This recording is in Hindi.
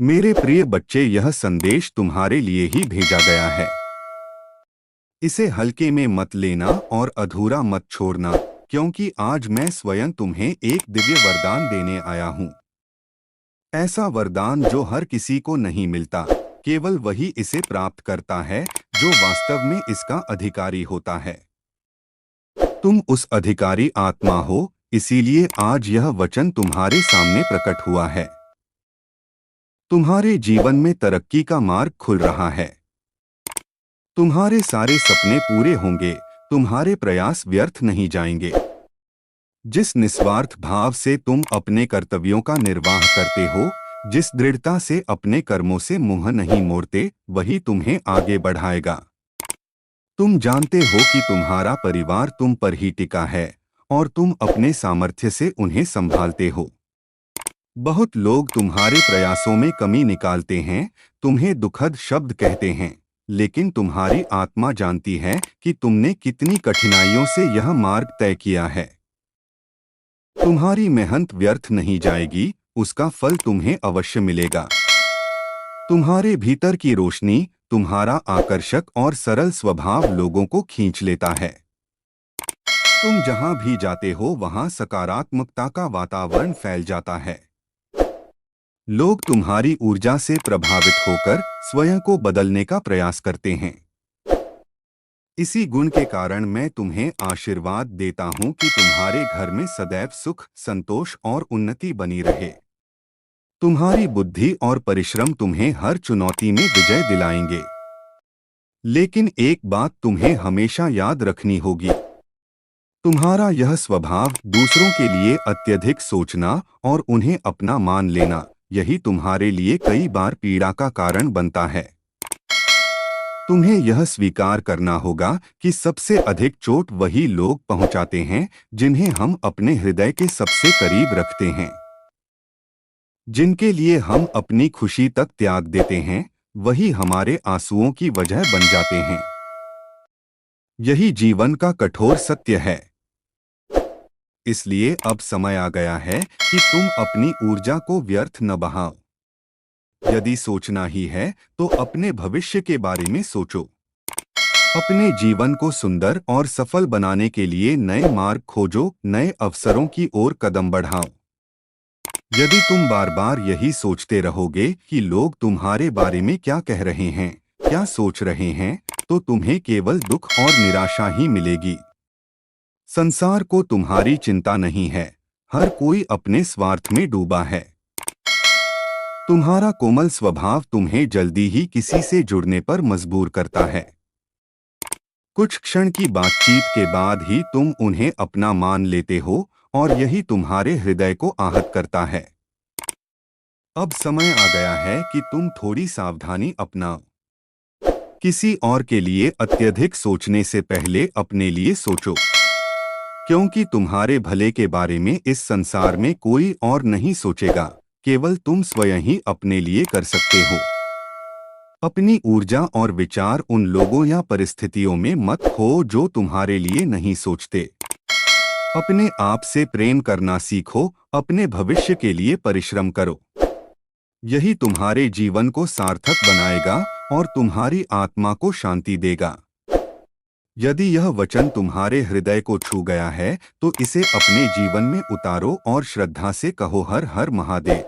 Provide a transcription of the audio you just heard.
मेरे प्रिय बच्चे, यह संदेश तुम्हारे लिए ही भेजा गया है। इसे हल्के में मत लेना और अधूरा मत छोड़ना, क्योंकि आज मैं स्वयं तुम्हें एक दिव्य वरदान देने आया हूँ। ऐसा वरदान जो हर किसी को नहीं मिलता, केवल वही इसे प्राप्त करता है जो वास्तव में इसका अधिकारी होता है। तुम उस अधिकारी आत्मा हो, इसीलिए आज यह वचन तुम्हारे सामने प्रकट हुआ है। तुम्हारे जीवन में तरक्की का मार्ग खुल रहा है। तुम्हारे सारे सपने पूरे होंगे, तुम्हारे प्रयास व्यर्थ नहीं जाएंगे। जिस निस्वार्थ भाव से तुम अपने कर्तव्यों का निर्वाह करते हो, जिस दृढ़ता से अपने कर्मों से मुंह नहीं मोड़ते, वही तुम्हें आगे बढ़ाएगा। तुम जानते हो कि तुम्हारा परिवार तुम पर ही टिका है और तुम अपने सामर्थ्य से उन्हें संभालते हो। बहुत लोग तुम्हारे प्रयासों में कमी निकालते हैं, तुम्हें दुखद शब्द कहते हैं, लेकिन तुम्हारी आत्मा जानती है कि तुमने कितनी कठिनाइयों से यह मार्ग तय किया है। तुम्हारी मेहनत व्यर्थ नहीं जाएगी, उसका फल तुम्हें अवश्य मिलेगा। तुम्हारे भीतर की रोशनी, तुम्हारा आकर्षक और सरल स्वभाव लोगों को खींच लेता है। तुम जहां भी जाते हो वहां सकारात्मकता का वातावरण फैल जाता है। लोग तुम्हारी ऊर्जा से प्रभावित होकर स्वयं को बदलने का प्रयास करते हैं। इसी गुण के कारण मैं तुम्हें आशीर्वाद देता हूं कि तुम्हारे घर में सदैव सुख, संतोष और उन्नति बनी रहे। तुम्हारी बुद्धि और परिश्रम तुम्हें हर चुनौती में विजय दिलाएंगे। लेकिन एक बात तुम्हें हमेशा याद रखनी होगी। तुम्हारा यह स्वभाव, दूसरों के लिए अत्यधिक सोचना और उन्हें अपना मान लेना, यही तुम्हारे लिए कई बार पीड़ा का कारण बनता है। तुम्हें यह स्वीकार करना होगा कि सबसे अधिक चोट वही लोग पहुंचाते हैं जिन्हें हम अपने हृदय के सबसे करीब रखते हैं। जिनके लिए हम अपनी खुशी तक त्याग देते हैं, वही हमारे आंसुओं की वजह बन जाते हैं। यही जीवन का कठोर सत्य है। इसलिए अब समय आ गया है कि तुम अपनी ऊर्जा को व्यर्थ न बहाओ। यदि सोचना ही है तो अपने भविष्य के बारे में सोचो। अपने जीवन को सुंदर और सफल बनाने के लिए नए मार्ग खोजो, नए अवसरों की ओर कदम बढ़ाओ। यदि तुम बार बार यही सोचते रहोगे कि लोग तुम्हारे बारे में क्या कह रहे हैं, क्या सोच रहे हैं, तो तुम्हें केवल दुख और निराशा ही मिलेगी। संसार को तुम्हारी चिंता नहीं है, हर कोई अपने स्वार्थ में डूबा है। तुम्हारा कोमल स्वभाव तुम्हें जल्दी ही किसी से जुड़ने पर मजबूर करता है। कुछ क्षण की बातचीत के बाद ही तुम उन्हें अपना मान लेते हो और यही तुम्हारे हृदय को आहत करता है। अब समय आ गया है कि तुम थोड़ी सावधानी अपनाओ। किसी और के लिए अत्यधिक सोचने से पहले अपने लिए सोचो, क्योंकि तुम्हारे भले के बारे में इस संसार में कोई और नहीं सोचेगा, केवल तुम स्वयं ही अपने लिए कर सकते हो। अपनी ऊर्जा और विचार उन लोगों या परिस्थितियों में मत खो जो तुम्हारे लिए नहीं सोचते। अपने आप से प्रेम करना सीखो, अपने भविष्य के लिए परिश्रम करो। यही तुम्हारे जीवन को सार्थक बनाएगा और तुम्हारी आत्मा को शांति देगा। यदि यह वचन तुम्हारे हृदय को छू गया है तो इसे अपने जीवन में उतारो और श्रद्धा से कहो, हर हर महादेव।